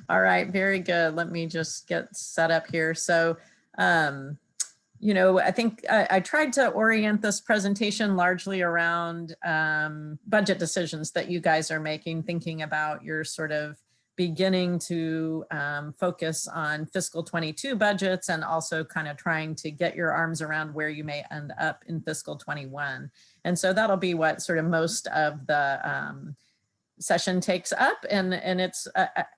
All right, very good. Let me just get set up here. So, you know, I think I tried to orient this presentation largely around budget decisions that you guys are making, thinking about your sort of beginning to focus on fiscal 22 budgets, and also kind of trying to get your arms around where you may end up in fiscal 21. And so that'll be what sort of most of the session takes up. And it's,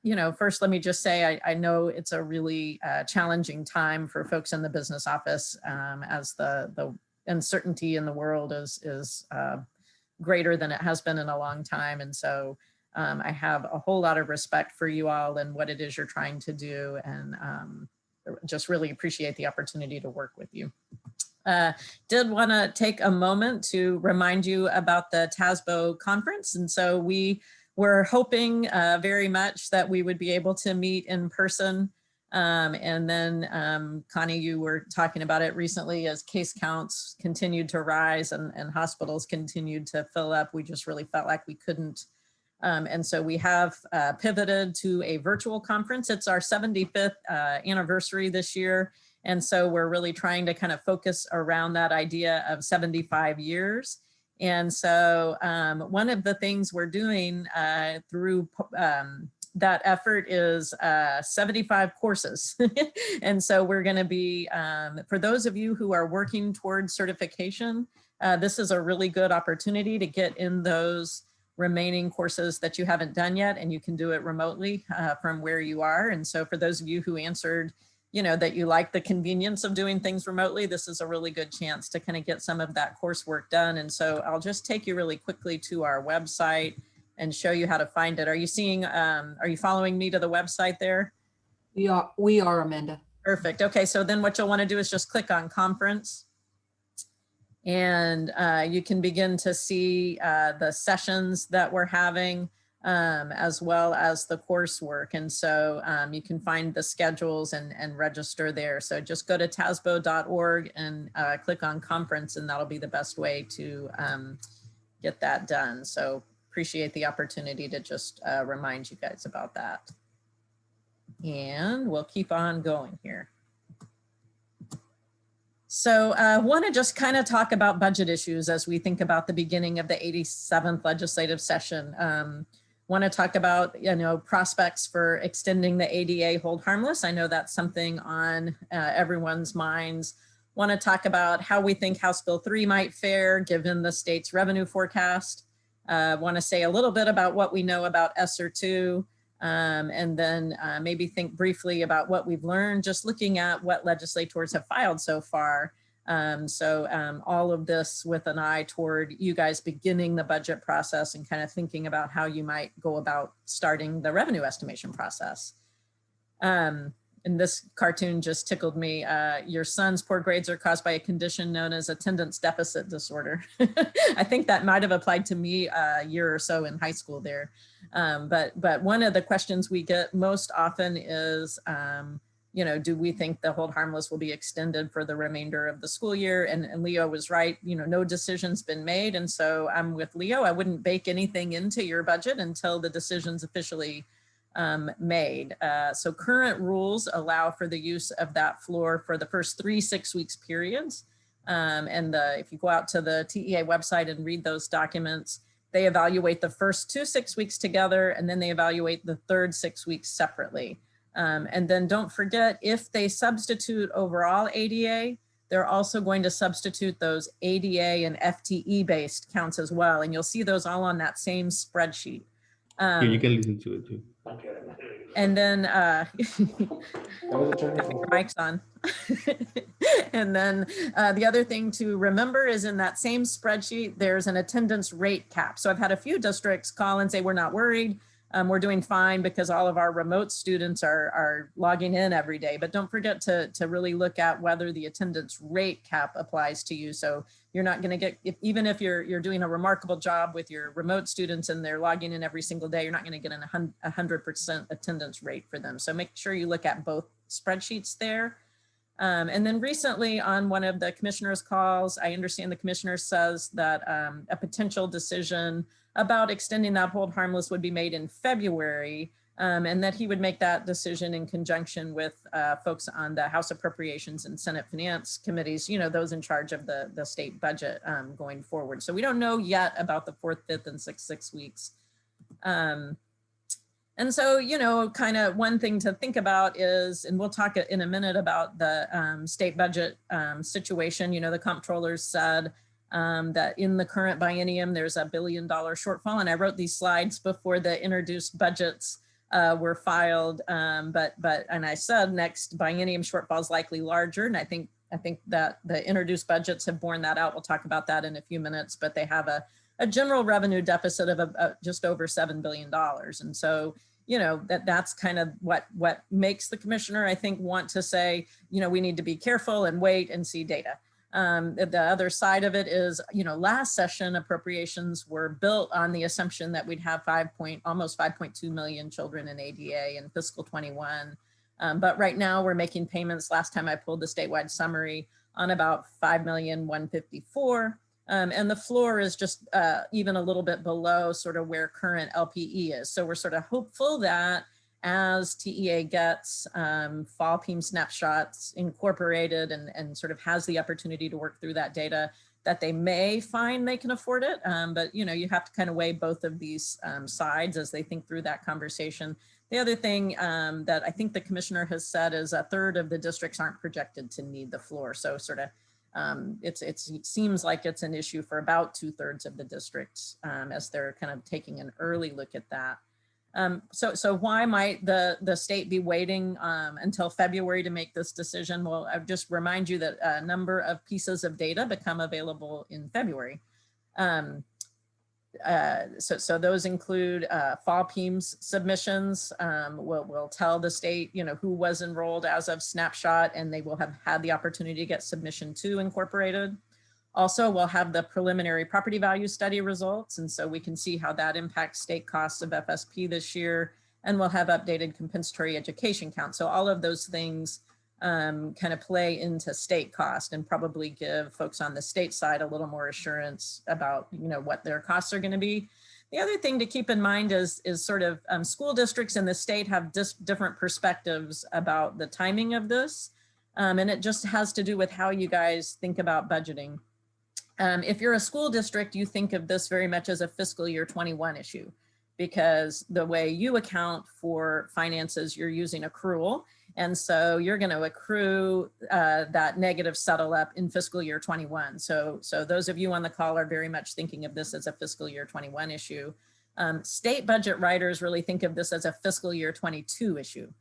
you know, first, let me just say, I know it's a really challenging time for folks in the business office as the uncertainty in the world is greater than it has been in a long time. And so I have a whole lot of respect for you all and what it is you're trying to do, and just really appreciate the opportunity to work with you. Did want to take a moment to remind you about the TASBO conference. And so we were hoping very much that we would be able to meet in person. And then Connie, you were talking about it recently as case counts continued to rise and hospitals continued to fill up. We just really felt like we couldn't. And so we have pivoted to a virtual conference. It's our 75th anniversary this year. And so we're really trying to kind of focus around that idea of 75 years. And so one of the things we're doing through that effort is 75 courses. And so we're going to be, for those of you who are working towards certification, this is a really good opportunity to get in those remaining courses that you haven't done yet, and you can do it remotely from where you are. And so for those of you who answered, you know, that you like the convenience of doing things remotely, this is a really good chance to kind of get some of that coursework done. And so I'll just take you really quickly to our website and show you how to find it. Are you seeing, are you following me to the website there? We are, Amanda. Perfect. Okay, so then what you'll want to do is just click on conference. And you can begin to see the sessions that we're having, as well as the coursework. And so you can find the schedules and register there. So just go to tasbo.org and click on conference, and that'll be the best way to get that done. So appreciate the opportunity to just remind you guys about that. And we'll keep on going here. So I want to just kind of talk about budget issues as we think about the beginning of the 87th legislative session. Want to talk about, you know, prospects for extending the ADA hold harmless. I know that's something on everyone's minds. Want to talk about how we think House Bill 3 might fare given the state's revenue forecast. Want to say a little bit about what we know about ESSER 2. And then maybe think briefly about what we've learned just looking at what legislators have filed so far. All of this with an eye toward you guys beginning the budget process and kind of thinking about how you might go about starting the revenue estimation process. And this cartoon just tickled me. Your son's poor grades are caused by a condition known as attendance deficit disorder. I think that might have applied to me a year or so in high school there. But one of the questions we get most often is, you know, do we think the hold harmless will be extended for the remainder of the school year? And Leo was right, you know, no decision's been made. And so I'm with Leo. I wouldn't bake anything into your budget until the decision's officially made. So current rules allow for the use of that floor for the first 3 6-week periods. If you go out to the TEA website and read those documents, they evaluate the first 2 6 weeks together, and then they evaluate the third 6 weeks separately. And then don't forget, if they substitute overall ADA, they're also going to substitute those ADA and FTE based counts as well. And you'll see those all on that same spreadsheet. You can listen to it too. And then mic's on. And then the other thing to remember is in that same spreadsheet, there's an attendance rate cap. So I've had a few districts call and say, we're not worried. We're doing fine because all of our remote students are logging in every day. But don't forget to really look at whether the attendance rate cap applies to you. So you're not going to get, even if you're doing a remarkable job with your remote students and they're logging in every single day, you're not going to get a 100% attendance rate for them. So make sure you look at both spreadsheets there. And then recently on one of the commissioners' calls, I understand the commissioner says that a potential decision about extending that hold harmless would be made in February. and that he would make that decision in conjunction with folks on the House Appropriations and Senate Finance Committees, you know, those in charge of the state budget going forward. So we don't know yet about the 4th, 5th, and 6th 6 weeks. And so, you know, kind of one thing to think about is, and we'll talk in a minute about the state budget situation. You know, the comptrollers said that in the current biennium, there's $1 billion shortfall. And I wrote these slides before the introduced budgets were filed. And I said next biennium shortfall is likely larger. And I think that the introduced budgets have borne that out. We'll talk about that in a few minutes, but they have a general revenue deficit of just over $7 billion. And so, you know, that's kind of what makes the commissioner, I think, want to say, you know, we need to be careful and wait and see data. The other side of it is, you know, last session appropriations were built on the assumption that we'd have almost 5.2 million children in ADA in fiscal 21. But right now we're making payments, last time I pulled the statewide summary, on about 5,154,000. And the floor is just even a little bit below sort of where current LPE is. So we're sort of hopeful that as TEA gets fall PEEM snapshots incorporated and sort of has the opportunity to work through that data, that they may find they can afford it. But, you know, you have to kind of weigh both of these sides as they think through that conversation. The other thing that I think the commissioner has said is 1/3 of the districts aren't projected to need the floor. So sort of it seems like it's an issue for about 2/3 of the districts as they're kind of taking an early look at that. So why might the state be waiting until February to make this decision? Well, I'll just remind you that a number of pieces of data become available in February. So those include fall PEEMS submissions. We'll tell the state, you know, who was enrolled as of snapshot, and they will have had the opportunity to get submission 2 incorporated. Also, we'll have the preliminary property value study results, and so we can see how that impacts state costs of FSP this year, and we'll have updated compensatory education count. So all of those things kind of play into state cost and probably give folks on the state side a little more assurance about, you know, what their costs are going to be. The other thing to keep in mind is sort of school districts in the state have different perspectives about the timing of this. And it just has to do with how you guys think about budgeting. If you're a school district, you think of this very much as a fiscal year 21 issue, because the way you account for finances, you're using accrual. And so you're going to accrue that negative settle up in fiscal year 21. So those of you on the call are very much thinking of this as a fiscal year 21 issue. State budget writers really think of this as a fiscal year 22 issue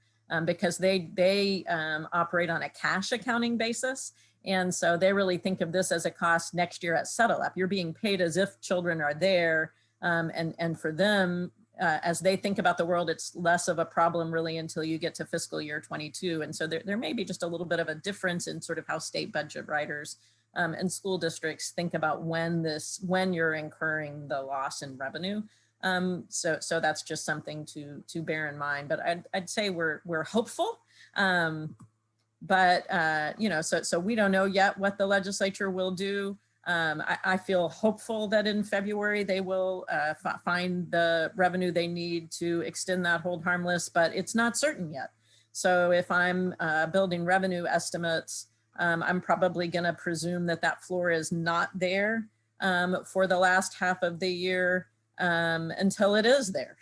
because they operate on a cash accounting basis. And so they really think of this as a cost next year at settle up. You're being paid as if children are there. And for them, as they think about the world, it's less of a problem really until you get to fiscal year 22. And so there may be just a little bit of a difference in sort of how state budget writers and school districts think about when you're incurring the loss in revenue. So that's just something to bear in mind. But I'd say we're hopeful. But you know, so we don't know yet what the legislature will do. I feel hopeful that in February they will find the revenue they need to extend that hold harmless, but it's not certain yet. So if I'm building revenue estimates, I'm probably going to presume that floor is not there for the last half of the year until it is there.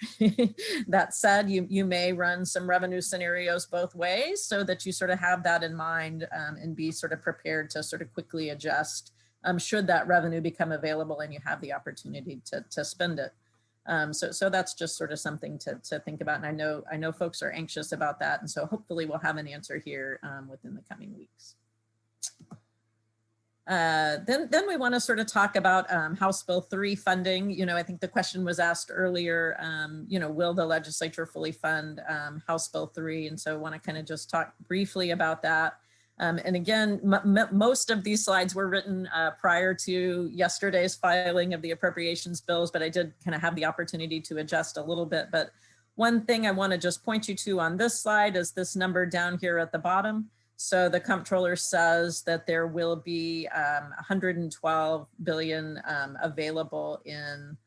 That said, you may run some revenue scenarios both ways so that you sort of have that in mind and be sort of prepared to sort of quickly adjust should that revenue become available and you have the opportunity to spend it. So that's just sort of something to think about. And I know folks are anxious about that. And so hopefully we'll have an answer here within the coming weeks. Then we want to sort of talk about House Bill 3 funding. You know, I think the question was asked earlier, you know, will the legislature fully fund House Bill 3? And so I want to kind of just talk briefly about that. And again, most of these slides were written prior to yesterday's filing of the appropriations bills, but I did kind of have the opportunity to adjust a little bit. But one thing I want to just point you to on this slide is this number down here at the bottom. So the comptroller says that there will be 112 billion available in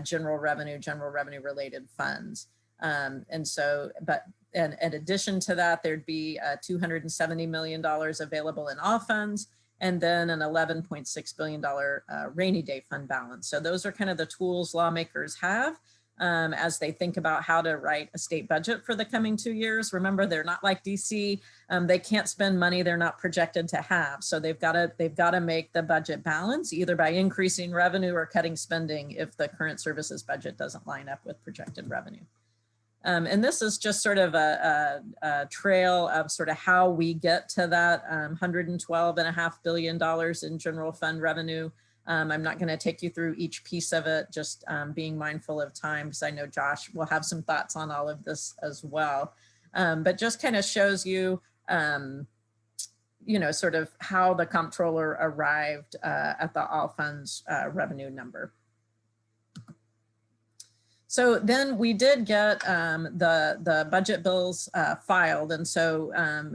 general revenue related funds. And so, but in addition to that, there'd be $270 million available in all funds, and then an $11.6 billion rainy day fund balance. So those are kind of the tools lawmakers have as they think about how to write a state budget for the coming 2 years. Remember, they're not like DC. They can't spend money they're not projected to have. So they've got to make the budget balance either by increasing revenue or cutting spending if the current services budget doesn't line up with projected revenue. And this is just sort of a trail of sort of how we get to that $112.5 billion in general fund revenue. I'm not going to take you through each piece of it, just being mindful of time, because I know Josh will have some thoughts on all of this as well. But just kind of shows you, you know, sort of how the comptroller arrived at the all funds revenue number. So then we did get the budget bills filed. And so,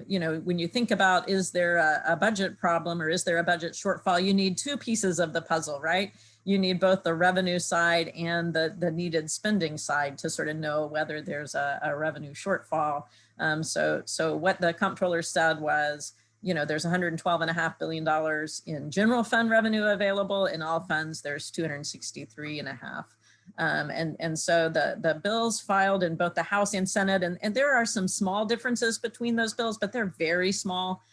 you know, when you think about, is there a budget problem or is there a budget shortfall, you need two pieces of the puzzle, right? You need both the revenue side and the needed spending side to sort of know whether there's a revenue shortfall. So what the comptroller said was, you know, there's $112.5 billion in general fund revenue available. In all funds, there's 263.5. And so the bills filed in both the House and Senate, and there are some small differences between those bills, but they're very small.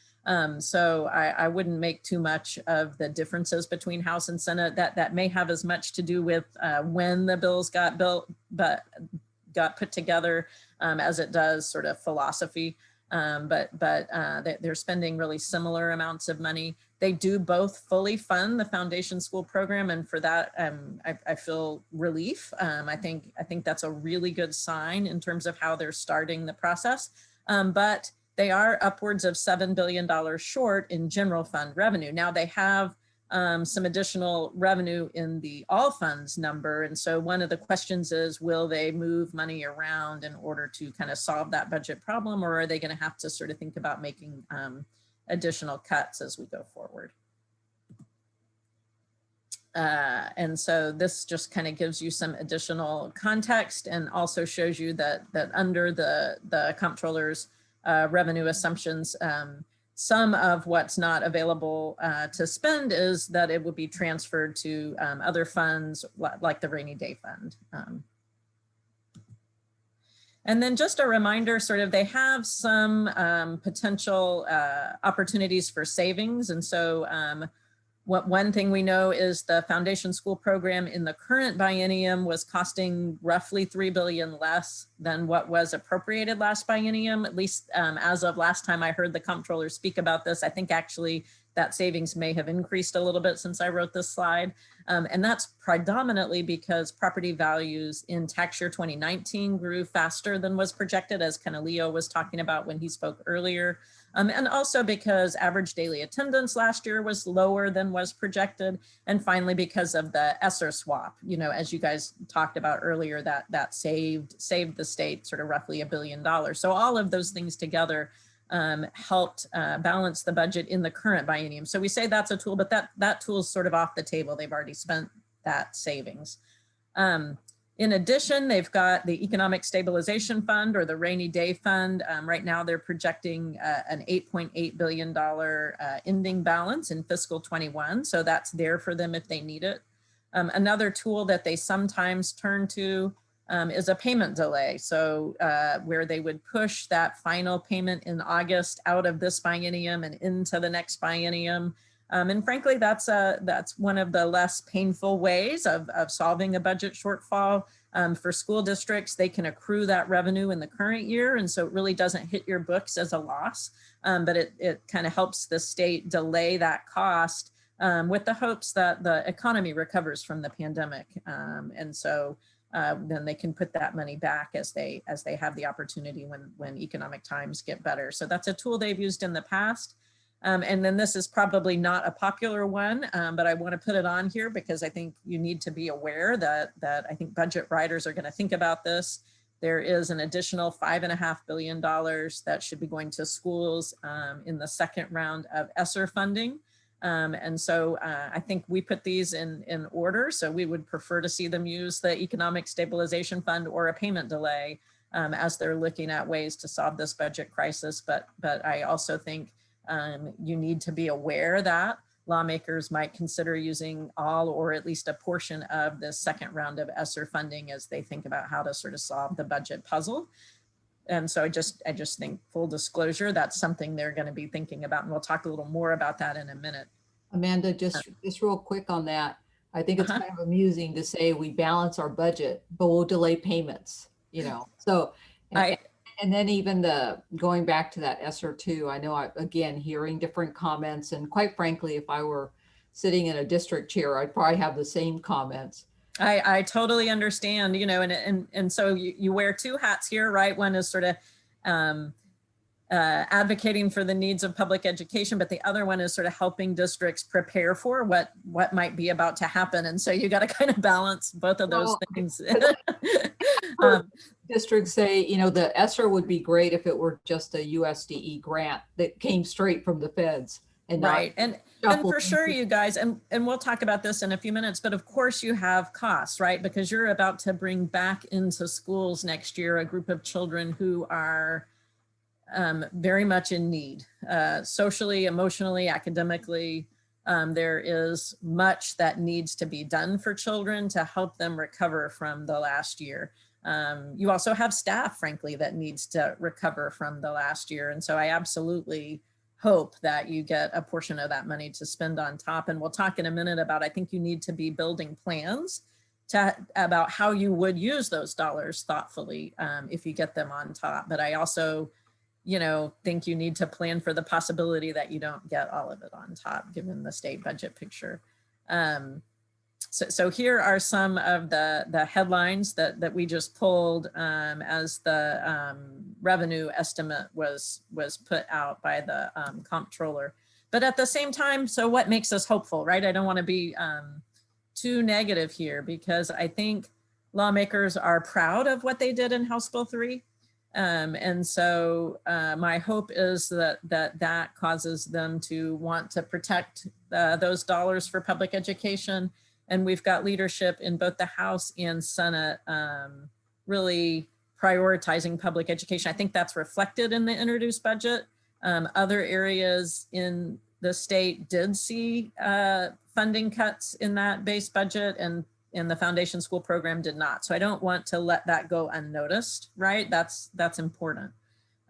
So I wouldn't make too much of the differences between House and Senate. That may have as much to do with when the bills got got put together as it does sort of philosophy. But they're spending really similar amounts of money. They do both fully fund the foundation school program, and for that, I feel relief. I think that's a really good sign in terms of how they're starting the process. But they are upwards of $7 billion short in general fund revenue. Now they have some additional revenue in the all funds number. And so one of the questions is, will they move money around in order to kind of solve that budget problem, or are they going to have to sort of think about making additional cuts as we go forward? And so this just kind of gives you some additional context and also shows you that under the comptroller's revenue assumptions, some of what's not available to spend is that it would be transferred to other funds like the rainy day fund. And then just a reminder, sort of, they have some potential opportunities for savings. And so one thing we know is the foundation school program in the current biennium was costing roughly $3 billion less than what was appropriated last biennium, at least as of last time I heard the comptroller speak about this. I think actually that savings may have increased a little bit since I wrote this slide. And that's predominantly because property values in tax year 2019 grew faster than was projected, as kind of Leo was talking about when he spoke earlier. And also because average daily attendance last year was lower than was projected. And finally, because of the ESSER swap, you know, as you guys talked about earlier, that saved the state sort of roughly $1 billion. So all of those things together helped balance the budget in the current biennium. So we say that's a tool, but that tool is sort of off the table. They've already spent that savings. In addition, they've got the Economic Stabilization Fund, or the Rainy Day Fund. Right now, they're projecting an $8.8 billion ending balance in fiscal 21. So that's there for them if they need it. Another tool that they sometimes turn to is a payment delay. So where they would push that final payment in August out of this biennium and into the next biennium. And frankly, that's one of the less painful ways of solving a budget shortfall. For school districts, they can accrue that revenue in the current year. And so it really doesn't hit your books as a loss, but it kind of helps the state delay that cost with the hopes that the economy recovers from the pandemic. And so then they can put that money back as they have the opportunity when economic times get better. So that's a tool they've used in the past. And then this is probably not a popular one, but I want to put it on here because I think you need to be aware that I think budget writers are going to think about this. There is an additional $5.5 billion that should be going to schools in the second round of ESSER funding. And so I think we put these in order. So we would prefer to see them use the Economic Stabilization Fund or a payment delay. as they're looking at ways to solve this budget crisis. But I also think you need to be aware that lawmakers might consider using all or at least a portion of the second round of ESSER funding as they think about how to sort of solve the budget puzzle. And so I just think, full disclosure, that's something they're going to be thinking about. And we'll talk a little more about that in a minute. Amanda, just real quick on that. I think it's kind of amusing to say we balance our budget, but we'll delay payments, you know? So, and then even going back to that ESSER too, I know again, hearing different comments, and quite frankly, if I were sitting in a district chair, I'd probably have the same comments. I totally understand, you know, and so you wear two hats here, right? One is sort of advocating for the needs of public education, but the other one is sort of helping districts prepare for what might be about to happen. And so you got to kind of balance both of those things. Districts say, you know, the ESSER would be great if it were just a USDE grant that came straight from the feds. And right. And for sure, you guys, and we'll talk about this in a few minutes, but of course you have costs, right? Because you're about to bring back into schools next year a group of children who are very much in need, socially, emotionally, academically. There is much that needs to be done for children to help them recover from the last year. You also have staff, frankly, that needs to recover from the last year. And so I absolutely hope that you get a portion of that money to spend on top. And we'll talk in a minute about, I think you need to be building plans about how you would use those dollars thoughtfully if you get them on top. But I also, you know, think you need to plan for the possibility that you don't get all of it on top, given the state budget picture. So here are some of the headlines that we just pulled as the revenue estimate was put out by the comptroller. But at the same time, so what makes us hopeful, right? I don't want to be too negative here, because I think lawmakers are proud of what they did in House Bill 3. And so my hope is that causes them to want to protect those dollars for public education. And we've got leadership in both the House and Senate really prioritizing public education. I think that's reflected in the introduced budget. Other areas in the state did see funding cuts in that base budget, and the foundation school program did not. So I don't want to let that go unnoticed, right? That's important.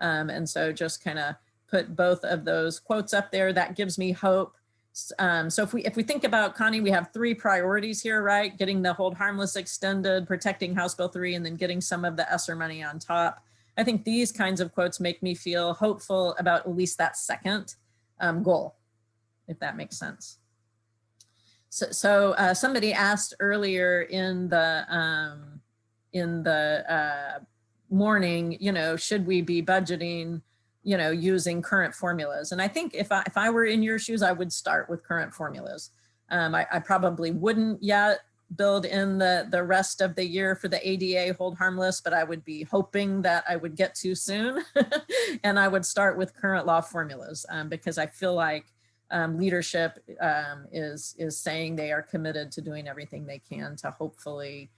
And so just kind of put both of those quotes up there. That gives me hope. So if we think about, Connie, we have three priorities here, right? Getting the hold harmless extended, protecting House Bill 3, and then getting some of the ESSER money on top. I think these kinds of quotes make me feel hopeful about at least that second goal, if that makes sense. So somebody asked earlier in the morning, you know, should we be budgeting, you know, using current formulas? And I think if I were in your shoes, I would start with current formulas. I probably wouldn't yet build in the rest of the year for the ADA hold harmless, but I would be hoping that I would get to soon. And I would start with current law formulas because I feel like leadership is saying they are committed to doing everything they can to hopefully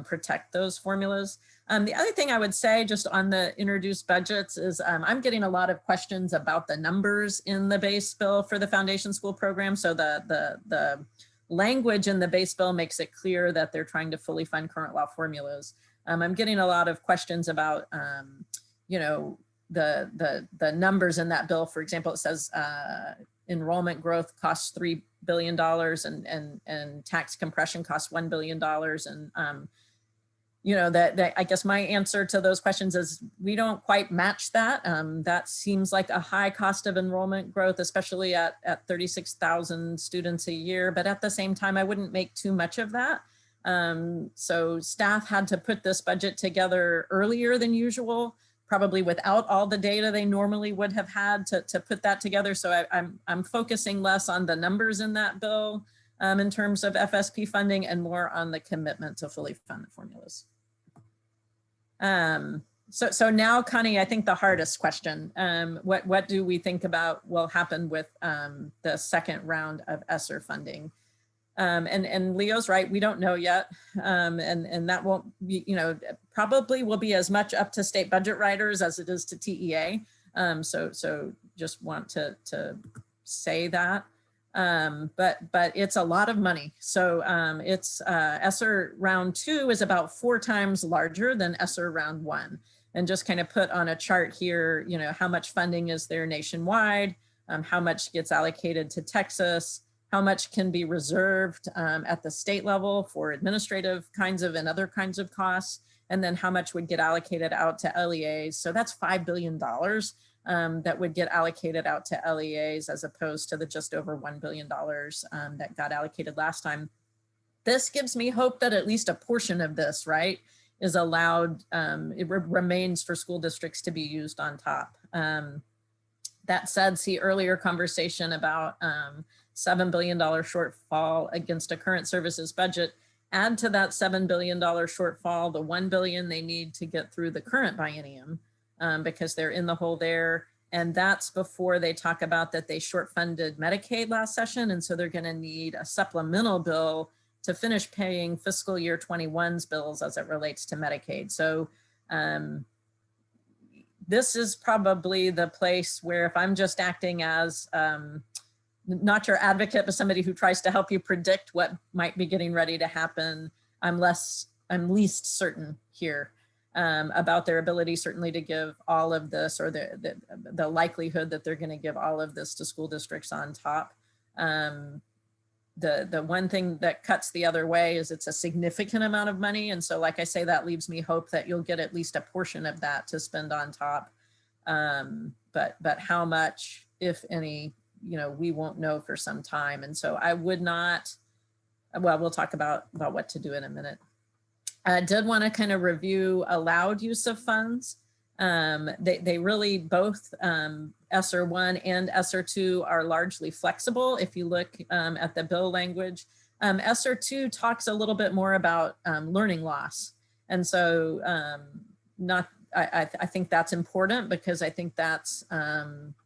protect those formulas. The other thing I would say just on the introduced budgets is I'm getting a lot of questions about the numbers in the base bill for the foundation school program. So the language in the base bill makes it clear that they're trying to fully fund current law formulas. I'm getting a lot of questions about, you know, the numbers in that bill. For example, it says enrollment growth costs $3 billion and tax compression costs $1 billion. And, you know, that I guess my answer to those questions is we don't quite match that. That seems like a high cost of enrollment growth, especially at 36,000 students a year. But at the same time, I wouldn't make too much of that. So staff had to put this budget together earlier than usual, probably without all the data they normally would have had to put that together. So I'm focusing less on the numbers in that bill in terms of FSP funding and more on the commitment to fully fund the formulas. So now, Connie, I think the hardest question, what do we think about will happen with the second round of ESSER funding? And Leo's right, we don't know yet. And that won't be, probably will be as much up to state budget writers as it is to TEA. So just want to say that. But it's a lot of money. So it's ESSER round 2 is about 4 times larger than ESSER round 1. And just kind of put on a chart here, how much funding is there nationwide, how much gets allocated to Texas, how much can be reserved at the state level for administrative kinds of and other kinds of costs, and then how much would get allocated out to LEAs. So that's $5 billion that would get allocated out to LEAs as opposed to the just over $1 billion that got allocated last time. This gives me hope that at least a portion of this, right, is allowed, it remains for school districts to be used on top. That said, see earlier conversation about $7 billion shortfall against a current services budget. Add to that $7 billion shortfall, the $1 billion they need to get through the current biennium because they're in the hole there. And that's before they talk about that they short funded Medicaid last session. And so they're gonna need a supplemental bill to finish paying fiscal year 21's bills as it relates to Medicaid. So this is probably the place where if I'm just acting as not your advocate, but somebody who tries to help you predict what might be getting ready to happen, I'm least certain here about their ability certainly to give all of this, or the likelihood that they're going to give all of this to school districts on top. The one thing that cuts the other way is it's a significant amount of money. And so like I say, that leaves me hope that you'll get at least a portion of that to spend on top. But how much, if any, we won't know for some time. And so I would not, well, we'll talk about what to do in a minute. I did want to kind of review allowed use of funds. They really both ESSER 1 and ESSER 2 are largely flexible. If you look at the bill language, ESSER 2 talks a little bit more about learning loss. And so I think that's important because I think that's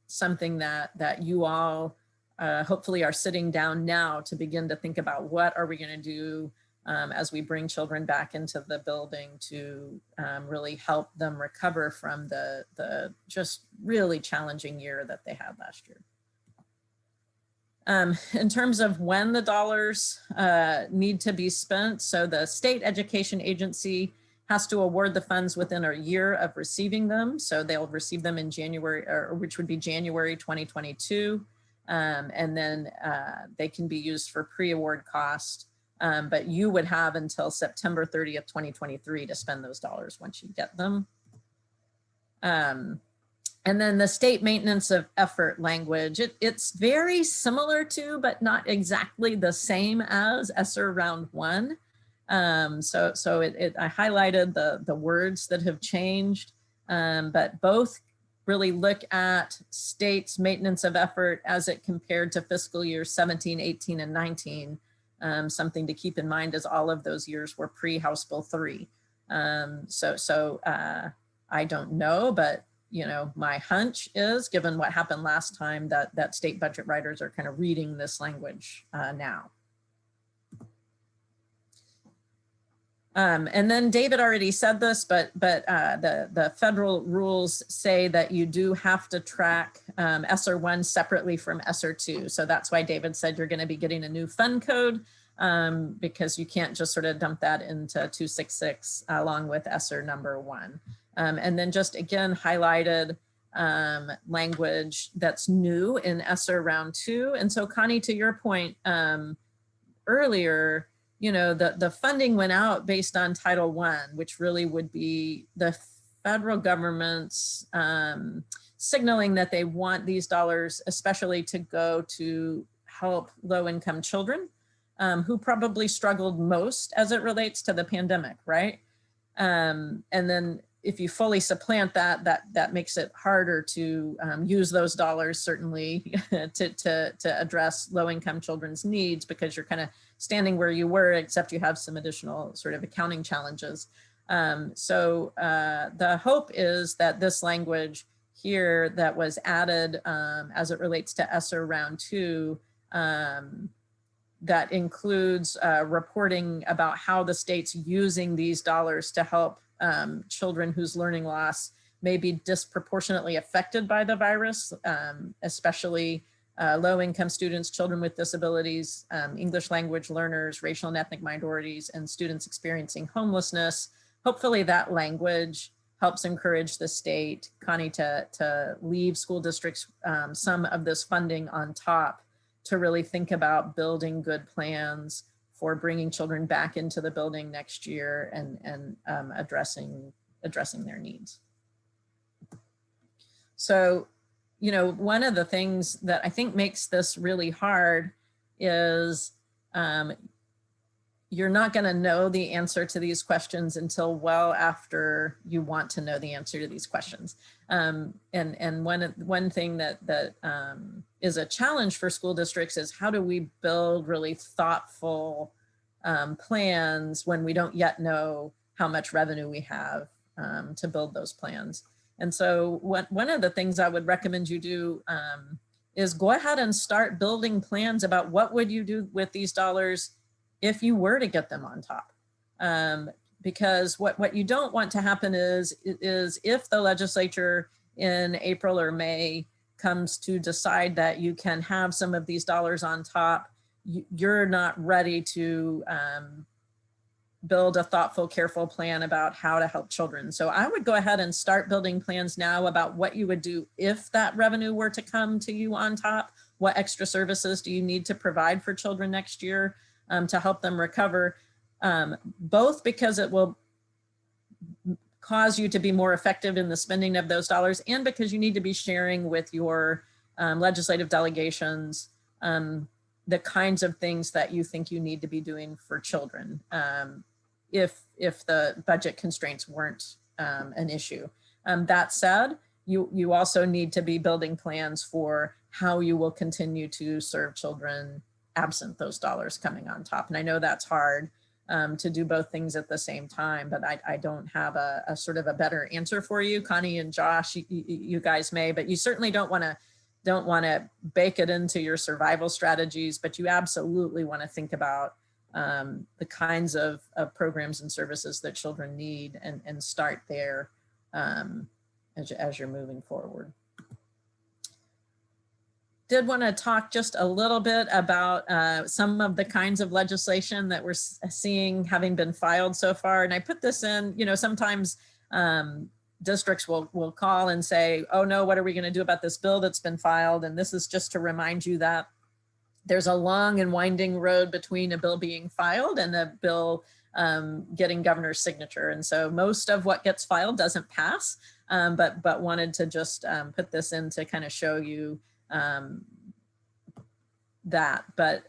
something that you all hopefully are sitting down now to begin to think about what are we going to do as we bring children back into the building to really help them recover from the just really challenging year that they had last year. In terms of when the dollars need to be spent, so the state education agency has to award the funds within a year of receiving them. So they'll receive them in January, or which would be January 2022. And then they can be used for pre-award cost. But you would have until September 30th, 2023 to spend those dollars once you get them. And then the state maintenance of effort language, it's very similar to, but not exactly the same as ESSER round 1. So I highlighted the words that have changed, but both really look at state's maintenance of effort as it compared to fiscal years 17, 18, and 19. Something to keep in mind as all of those years were pre-House Bill 3. I don't know, but my hunch is, given what happened last time, that state budget writers are kind of reading this language now. And then David already said this, but the federal rules say that you do have to track ESSER 1 separately from ESSER 2. So that's why David said you're going to be getting a new fund code because you can't just sort of dump that into 266 along with ESSER number 1. And then just again highlighted language that's new in ESSER round 2. And so Connie, to your point earlier, the funding went out based on Title I, which really would be the federal government's signaling that they want these dollars, especially to go to help low-income children who probably struggled most as it relates to the pandemic, right? And then if you fully supplant that makes it harder to use those dollars, certainly, to address low-income children's needs, because you're kind of standing where you were, except you have some additional sort of accounting challenges. So the hope is that this language here that was added as it relates to ESSER round 2 that includes reporting about how the state's using these dollars to help children whose learning loss may be disproportionately affected by the virus, especially low-income students, children with disabilities, English language learners, racial and ethnic minorities, and students experiencing homelessness. Hopefully that language helps encourage the state, Connie, to leave school districts some of this funding on top to really think about building good plans for bringing children back into the building next year and addressing their needs. So, you know, one of the things that I think makes this really hard is you're not going to know the answer to these questions until well after you want to know the answer to these questions. And one thing that is a challenge for school districts is how do we build really thoughtful plans when we don't yet know how much revenue we have to build those plans. And so one of the things I would recommend you do is go ahead and start building plans about what would you do with these dollars if you were to get them on top. Because what you don't want to happen is if the legislature in April or May comes to decide that you can have some of these dollars on top, you're not ready to build a thoughtful, careful plan about how to help children. So I would go ahead and start building plans now about what you would do if that revenue were to come to you on top. What extra services do you need to provide for children next year to help them recover, both because it will cause you to be more effective in the spending of those dollars and because you need to be sharing with your legislative delegations the kinds of things that you think you need to be doing for children if the budget constraints weren't an issue. That said, you also need to be building plans for how you will continue to serve children absent those dollars coming on top. And I know that's hard to do both things at the same time, but I don't have a sort of a better answer for you. Connie and Josh, you guys may, but you certainly don't want to bake it into your survival strategies, but you absolutely want to think about the kinds of programs and services that children need and start there as you're moving forward. Did want to talk just a little bit about some of the kinds of legislation that we're seeing having been filed so far. And I put this in, you know, sometimes districts will call and say, oh no, what are we going to do about this bill that's been filed? And this is just to remind you that there's a long and winding road between a bill being filed and a bill getting governor's signature. And so most of what gets filed doesn't pass, but wanted to just put this in to kind of show you that. But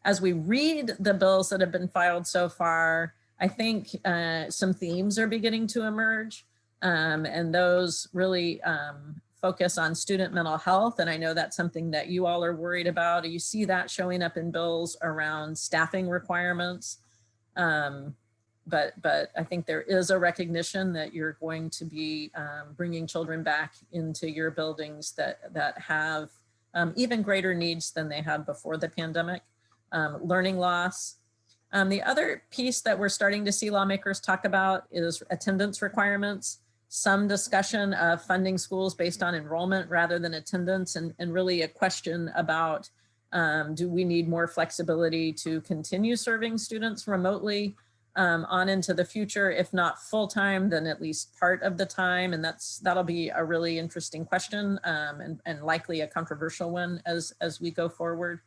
as we read the bills that have been filed so far, I think some themes are beginning to emerge, and those really focus on student mental health. And I know that's something that you all are worried about. You see that showing up in bills around staffing requirements. But I think there is a recognition that you're going to be bringing children back into your buildings that have even greater needs than they had before the pandemic. Learning loss. The other piece that we're starting to see lawmakers talk about is attendance requirements. Some discussion of funding schools based on enrollment rather than attendance, and really a question about do we need more flexibility to continue serving students remotely on into the future, if not full-time, then at least part of the time. And that'll be a really interesting question and likely a controversial one as we go forward.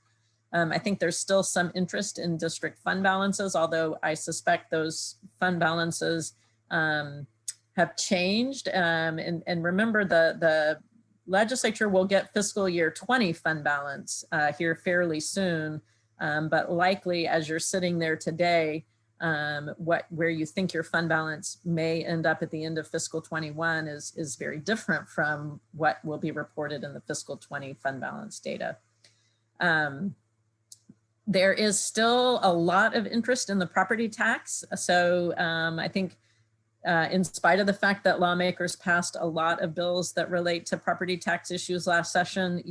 I think there's still some interest in district fund balances, although I suspect those fund balances have changed. And remember, the legislature will get fiscal year 20 fund balance here fairly soon, but likely as you're sitting there today, where you think your fund balance may end up at the end of fiscal 21 is very different from what will be reported in the fiscal 20 fund balance data. There is still a lot of interest in the property tax. So I think in spite of the fact that lawmakers passed a lot of bills that relate to property tax issues last session,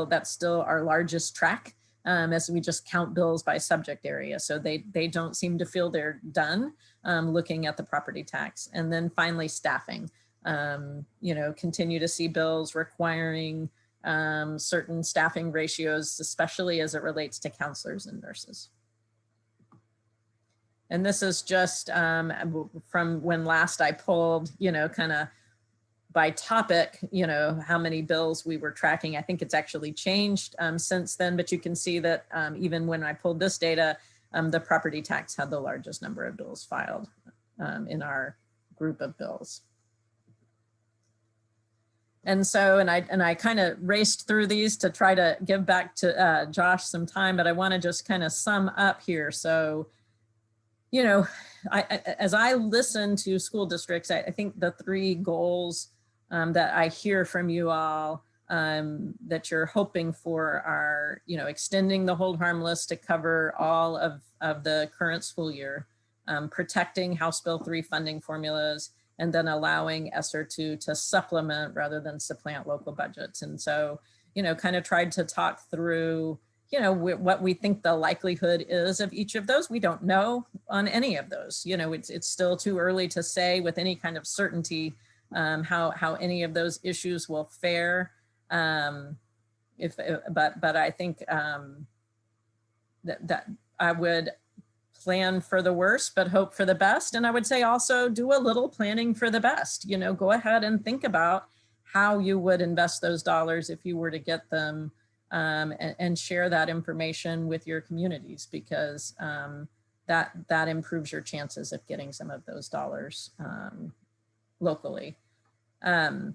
that's still our largest track as we just count bills by subject area. So they don't seem to feel they're done looking at the property tax. And then finally, staffing. You know, continue to see bills requiring certain staffing ratios, especially as it relates to counselors and nurses. And this is just from when last I pulled, you know, kind of by topic, you know, how many bills we were tracking. I think it's actually changed since then, but you can see that even when I pulled this data, the property tax had the largest number of bills filed in our group of bills. And so, and I kind of raced through these to try to give back to Josh some time, but I want to just kind of sum up here. So, you know, as I listen to school districts, I think the three goals that I hear from you all that you're hoping for are, you know, extending the hold harmless to cover all of the current school year, protecting House Bill 3 funding formulas, and then allowing ESSER 2 to supplement rather than supplant local budgets. And so, you know, kind of tried to talk through, you know, what we think the likelihood is of each of those. We don't know on any of those. You know, it's still too early to say with any kind of certainty how any of those issues will fare. But I think that I would plan for the worst, but hope for the best. And I would say also do a little planning for the best. You know, go ahead and think about how you would invest those dollars if you were to get them, and share that information with your communities, because that improves your chances of getting some of those dollars locally. I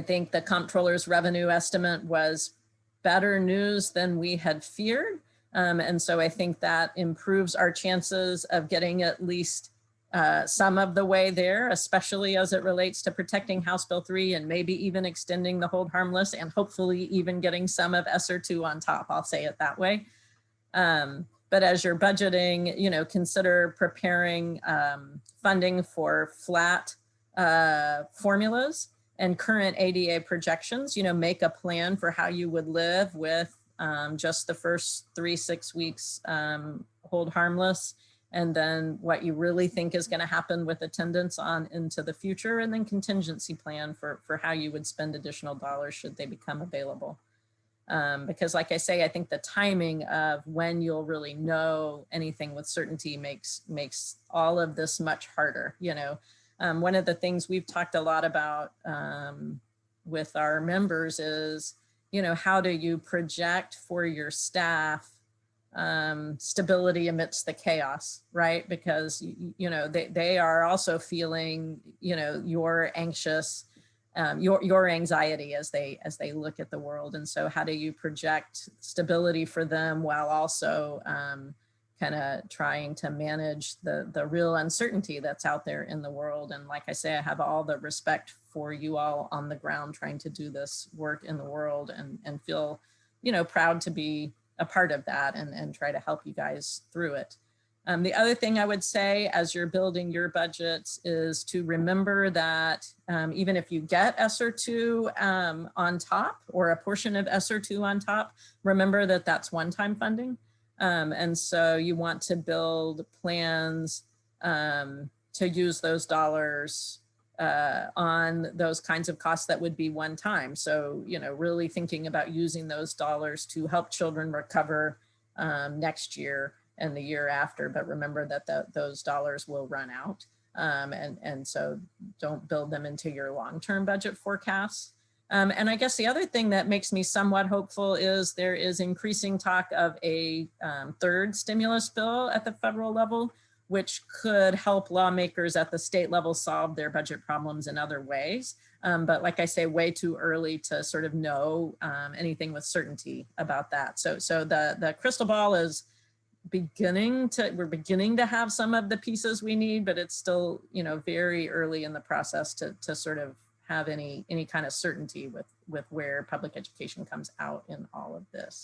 think the comptroller's revenue estimate was better news than we had feared. And so I think that improves our chances of getting at least some of the way there, especially as it relates to protecting House Bill 3 and maybe even extending the hold harmless and hopefully even getting some of ESSER 2 on top. I'll say it that way. But as you're budgeting, you know, consider preparing funding for flat formulas and current ADA projections. You know, make a plan for how you would live with just the first 3-6 weeks hold harmless, and then what you really think is going to happen with attendance on into the future, and then contingency plan for how you would spend additional dollars should they become available. Because like I say, I think the timing of when you'll really know anything with certainty makes all of this much harder. You know, one of the things we've talked a lot about with our members is, you know, how do you project for your staff stability amidst the chaos, right? Because, you know, they are also feeling, you know, your anxious, your anxiety as they look at the world. And so how do you project stability for them while also kind of trying to manage the real uncertainty that's out there in the world? And like I say, I have all the respect for you all on the ground trying to do this work in the world, and feel, you know, proud to be a part of that and try to help you guys through it. The other thing I would say as you're building your budgets is to remember that even if you get ESSER 2 on top, or a portion of ESSER 2 on top, remember that that's one-time funding. And so you want to build plans to use those dollars on those kinds of costs that would be one time. So, you know, really thinking about using those dollars to help children recover next year and the year after. But remember that those dollars will run out. And so don't build them into your long-term budget forecasts. And I guess the other thing that makes me somewhat hopeful is there is increasing talk of a third stimulus bill at the federal level, which could help lawmakers at the state level solve their budget problems in other ways. But like I say, way too early to sort of know anything with certainty about that. So the crystal ball is we're beginning to have some of the pieces we need, but it's still, you know, very early in the process to sort of have any kind of certainty with where public education comes out in all of this.